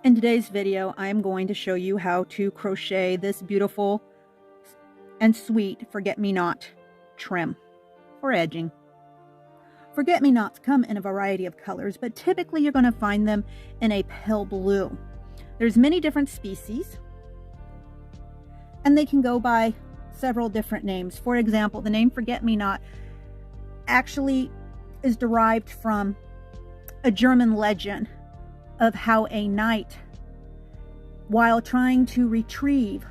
In today's video, I'm going to show you how to crochet this beautiful and sweet forget-me-not trim or edging. Forget-me-nots come in a variety of colors, but typically you're going to find them in a pale blue. There's many different species, and they can go by several different names. For example, the name forget-me-not actually is derived from a German legend of how a knight, while trying to retrieve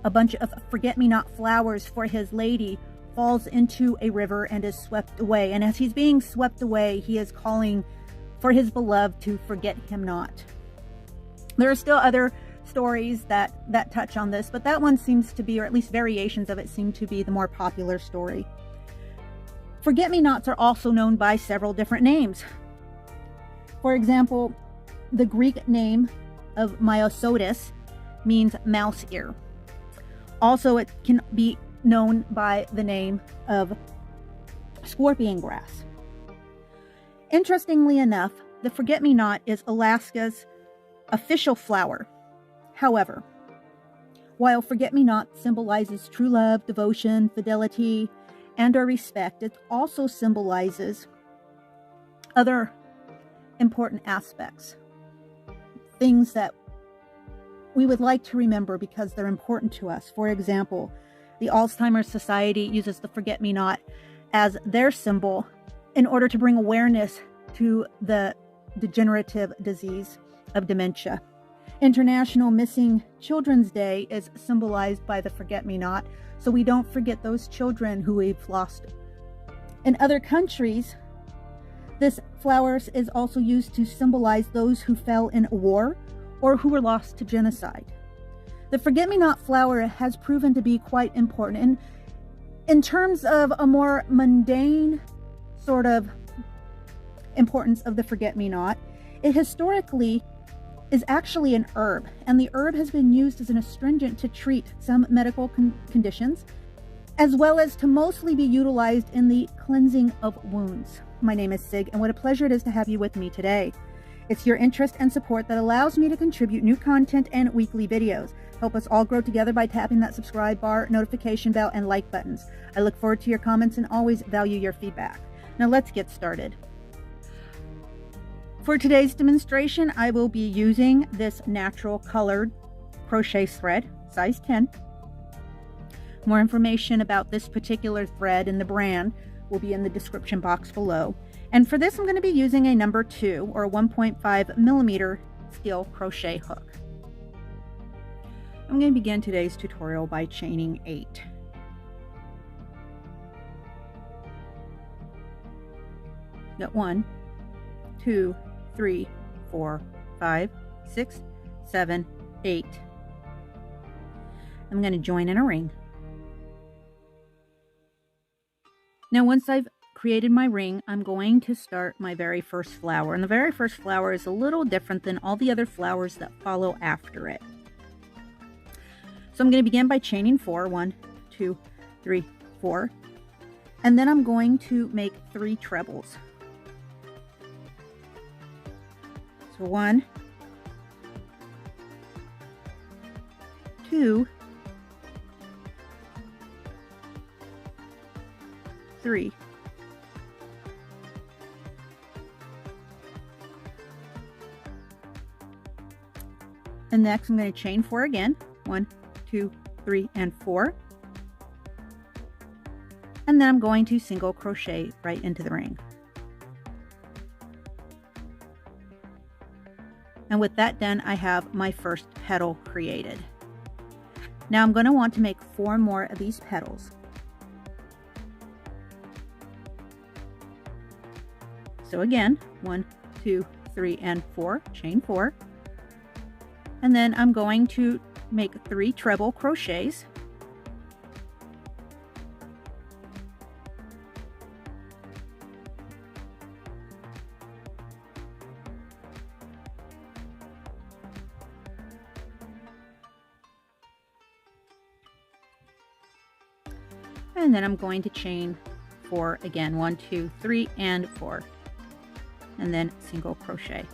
a bunch of forget-me-not flowers for his lady, falls into a river and is swept away. And as he's being swept away, he is calling for his beloved to forget him not. There are still other stories that touch on this, but that one seems to be, or at least variations of it seem to be, the more popular story. Forget-me-nots are also known by several different names. For example, the Greek name of Myosotis means mouse ear. Also, it can be known by the name of scorpion grass. Interestingly enough, the forget-me-not is Alaska's official flower. However, while forget-me-not symbolizes true love, devotion, fidelity, and or respect, it also symbolizes other important aspects, things that we would like to remember because they're important to us. For example, the Alzheimer's Society uses the forget-me-not as their symbol in order to bring awareness to the degenerative disease of dementia. International Missing Children's Day is symbolized by the forget-me-not, so we don't forget those children who we've lost. In other countries, this flower is also used to symbolize those who fell in a war or who were lost to genocide. The forget-me-not flower has proven to be quite important. And in terms of a more mundane sort of importance of the forget-me-not, it historically is actually an herb, and the herb has been used as an astringent to treat some medical conditions, as well as to mostly be utilized in the cleansing of wounds. My name is Sig, and what a pleasure it is to have you with me today. It's your interest and support that allows me to contribute new content and weekly videos. Help us all grow together by tapping that subscribe bar, notification bell, and like buttons. I look forward to your comments and always value your feedback. Now let's get started. For today's demonstration, I will be using this natural colored crochet thread, size 10. More information about this particular thread and the brand will be in the description box below. And for this, I'm going to be using a number 2 or a 1.5 millimeter steel crochet hook. I'm going to begin today's tutorial by chaining 8. Got 1, 2, 3, 4, 5, 6, 7, 8. I'm going to join in a ring. Now, once I've created my ring, I'm going to start my very first flower. And the very first flower is a little different than all the other flowers that follow after it. So I'm going to begin by chaining 4. 1, 2, 3, 4. And then I'm going to make 3 trebles. So 1, 2, 3. And next I'm going to chain 4 again. 1, 2, 3, and 4. And then I'm going to single crochet right into the ring. And with that done, I have my first petal created. Now I'm going to want to make 4 more of these petals. So again, 1, 2, 3, and 4, chain 4. And then I'm going to make 3 treble crochets. And then I'm going to chain 4 again, 1, 2, 3, and 4. And then single crochet.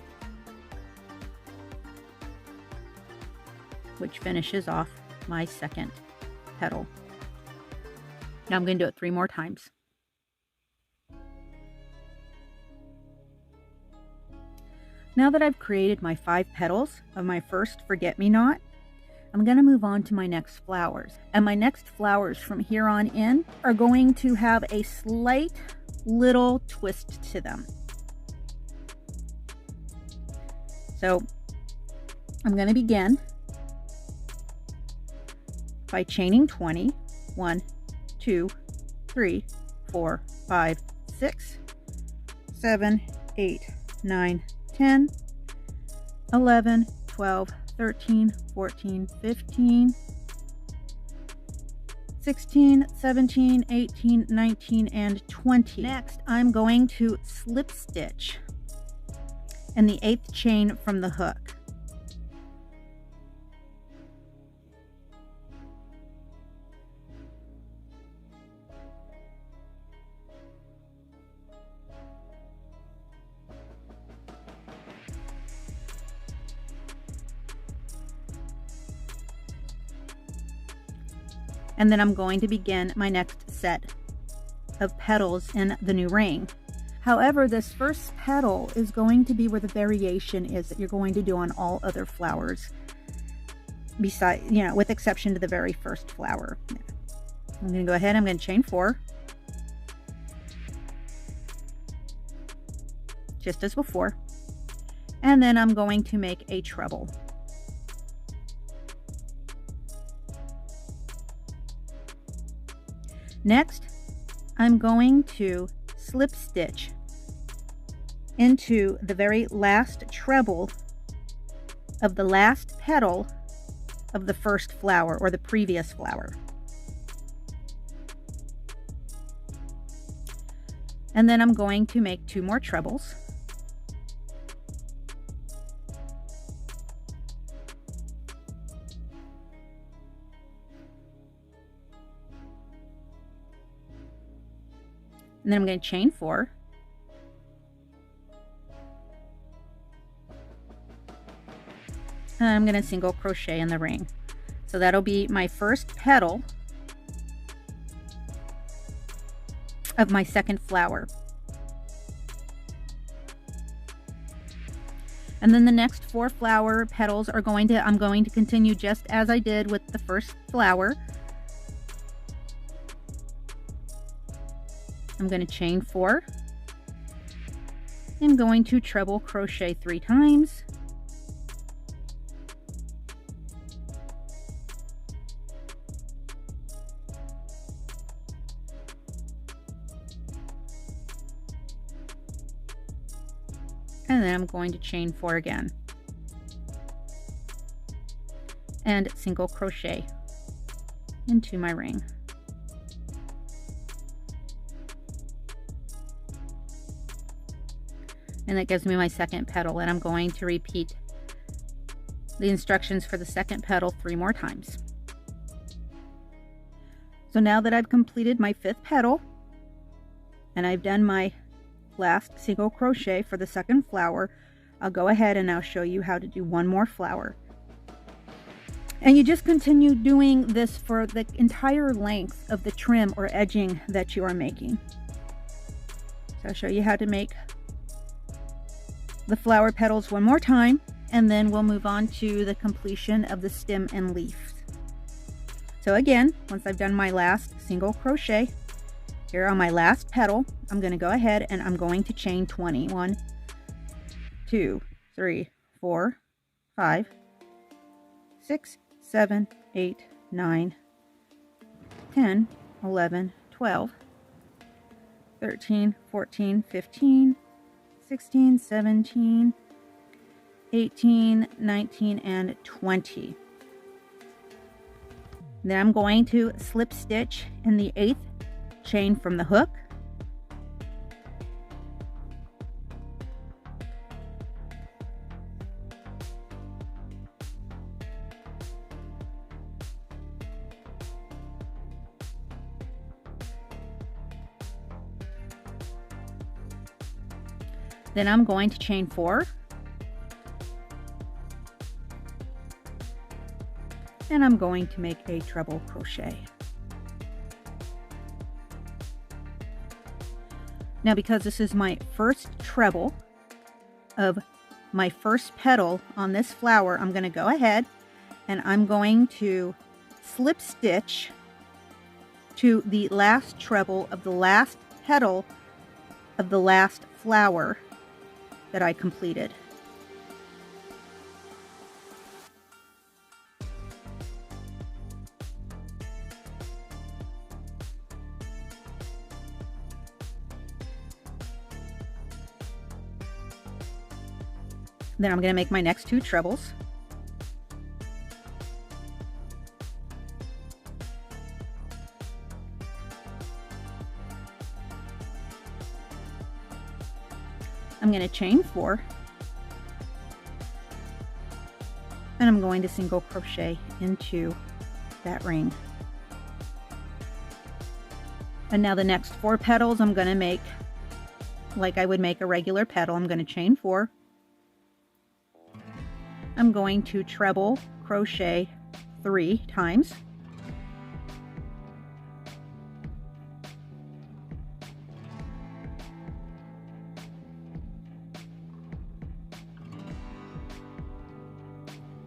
which finishes off my second petal. Now I'm going to do it 3 more times. Now that I've created my 5 petals of my first forget-me-not, I'm going to move on to my next flowers. And my next flowers from here on in are going to have a slight little twist to them. So I'm going to begin by chaining 20. 1, 2, 3, 4, 5, 6, 7, 8, 9, 10, 11, 12, 13, 14, 15, 16, 17, 18, 19, and 20. Next, I'm going to slip stitch in the 8th chain from the hook. And then I'm going to begin my next set of petals in the new ring. However, this first petal is going to be where the variation is that you're going to do on all other flowers, besides, with exception to the very first flower. I'm going to go ahead, I'm going to chain 4, just as before, and then I'm going to make a treble. Next, I'm going to slip stitch into the very last treble of the last petal of the first flower or the previous flower. And then I'm going to make 2 more trebles. And then I'm going to chain 4. And I'm going to single crochet in the ring. So that'll be my first petal of my second flower. And then the next 4 flower petals are I'm going to continue just as I did with the first flower. I'm going to chain 4. I'm going to treble crochet 3 times. And then I'm going to chain 4 again. And single crochet into my ring. And that gives me my second petal, and I'm going to repeat the instructions for the second petal 3 more times. So now that I've completed my 5th petal and I've done my last single crochet for the second flower, I'll go ahead and I'll show you how to do 1 more flower. And you just continue doing this for the entire length of the trim or edging that you are making. So I'll show you how to make the flower petals 1 more time, and then we'll move on to the completion of the stem and leaf. So again, once I've done my last single crochet here on my last petal, I'm going to go ahead and I'm going to chain 20. 1, 2, 3, 4, 5, 6, 7, 8, 9, 10, 11, 12, 13, 14, 15, 16, 17, 18, 19, and 20. Then I'm going to slip stitch in the 8th chain from the hook. Then I'm going to chain 4. and I'm going to make a treble crochet. Now, because this is my first treble of my first petal on this flower, I'm going to go ahead and I'm going to slip stitch to the last treble of the last petal of the last flower that I completed. Then I'm going to make my next 2 trebles. I'm going to chain 4, and I'm going to single crochet into that ring. And now the next 4 petals I'm going to make like I would make a regular petal. I'm going to chain 4. I'm going to treble crochet 3 times.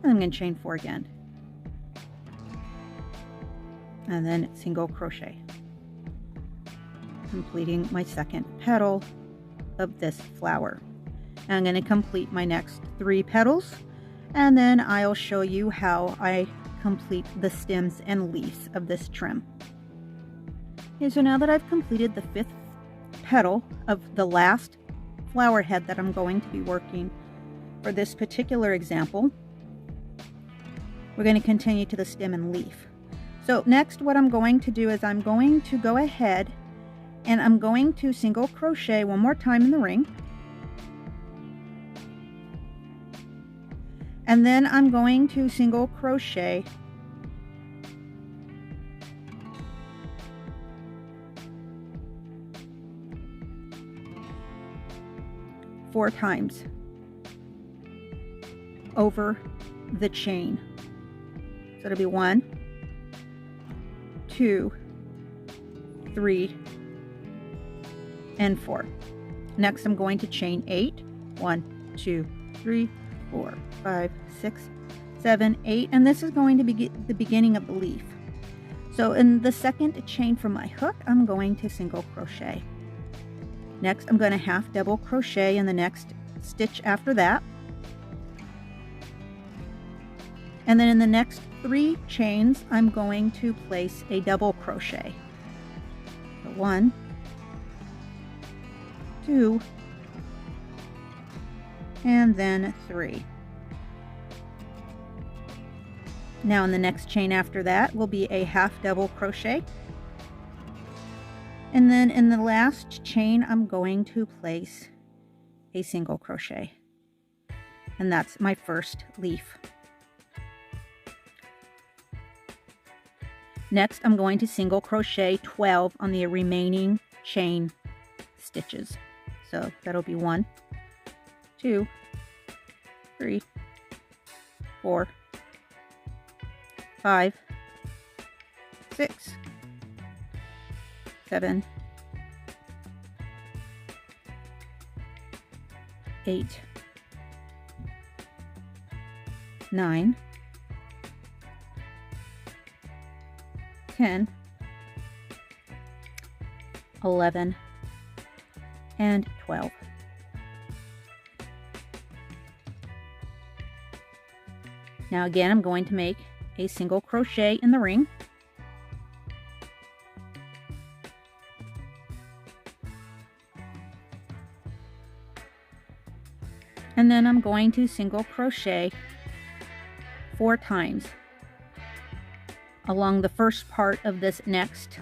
And I'm going to chain 4 again. And then single crochet, completing my second petal of this flower. And I'm going to complete my next 3 petals, and then I'll show you how I complete the stems and leaves of this trim. Okay, so now that I've completed the 5th petal of the last flower head that I'm going to be working for this particular example, we're going to continue to the stem and leaf. So next, what I'm going to do is I'm going to go ahead and I'm going to single crochet 1 more time in the ring. And then I'm going to single crochet 4 times over the chain. So it'll be 1, 2, 3, and 4. Next, I'm going to chain 8. 1, 2, 3, 4, 5, 6, 7, 8, and this is going to be the beginning of the leaf. So in the second chain from my hook, I'm going to single crochet. Next, I'm going to half double crochet in the next stitch after that. And then in the next 3 chains, I'm going to place a double crochet. So 1, 2, and then 3. Now in the next chain after that will be a half double crochet. And then in the last chain, I'm going to place a single crochet. And that's my first leaf. Next, I'm going to single crochet 12 on the remaining chain stitches. So that'll be 1, 2, 3, 4, 5, 6, 7, 8, 9, 10, 11, and 12. Now again, I'm going to make a single crochet in the ring. And then I'm going to single crochet 4 times along the first part of this next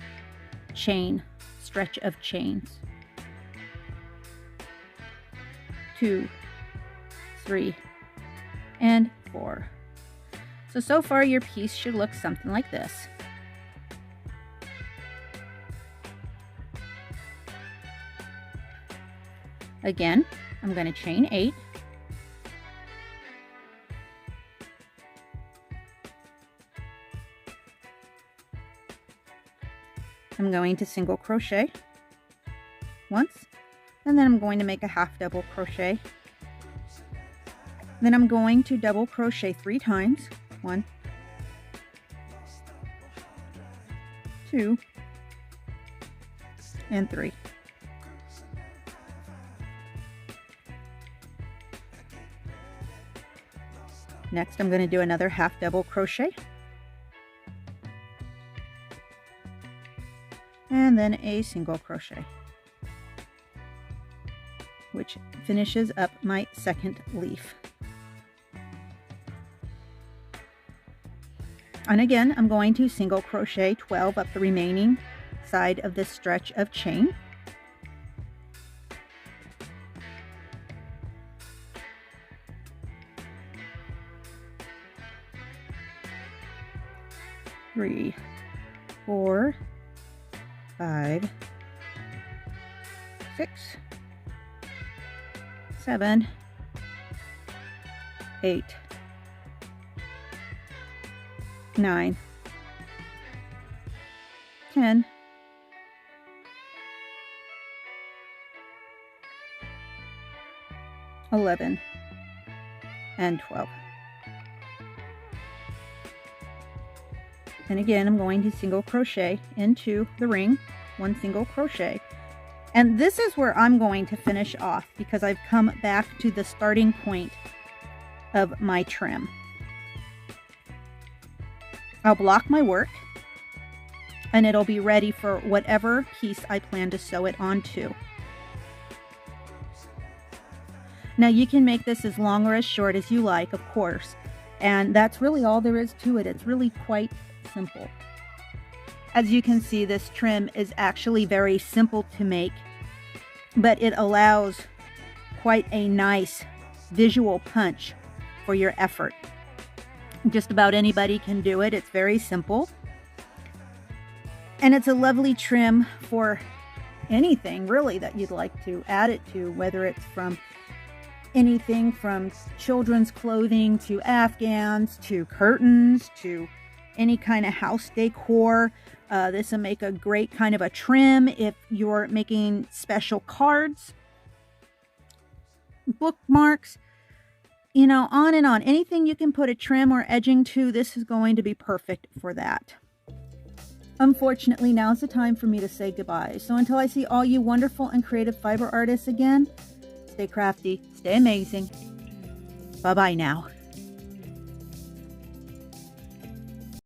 chain, stretch of chains. 2, 3, and 4. So far your piece should look something like this. Again, I'm going to chain 8. I'm going to single crochet once, and then I'm going to make a half double crochet. Then I'm going to double crochet 3 times. 1, 2, and 3. Next, I'm going to do another half double crochet, and then a single crochet, which finishes up my second leaf. And again, I'm going to single crochet 12 up the remaining side of this stretch of chain. Three, 4, 5, 6, 7, 8, 9, 10, 11, and 12. And again, I'm going to single crochet into the ring, 1 single crochet. And this is where I'm going to finish off, because I've come back to the starting point of my trim. I'll block my work, and it'll be ready for whatever piece I plan to sew it onto. Now you can make this as long or as short as you like, of course, and that's really all there is to it. It's really quite simple. As you can see, this trim is actually very simple to make, but it allows quite a nice visual punch for your effort. Just about anybody can do it. It's very simple, and it's a lovely trim for anything really that you'd like to add it to, whether it's from anything from children's clothing to afghans to curtains to any kind of house decor. This will make a great kind of a trim if you're making special cards, bookmarks, you know, on and on. Anything you can put a trim or edging to, this is going to be perfect for that. Unfortunately, now's the time for me to say goodbye. So until I see all you wonderful and creative fiber artists again, stay crafty, stay amazing. Bye-bye now.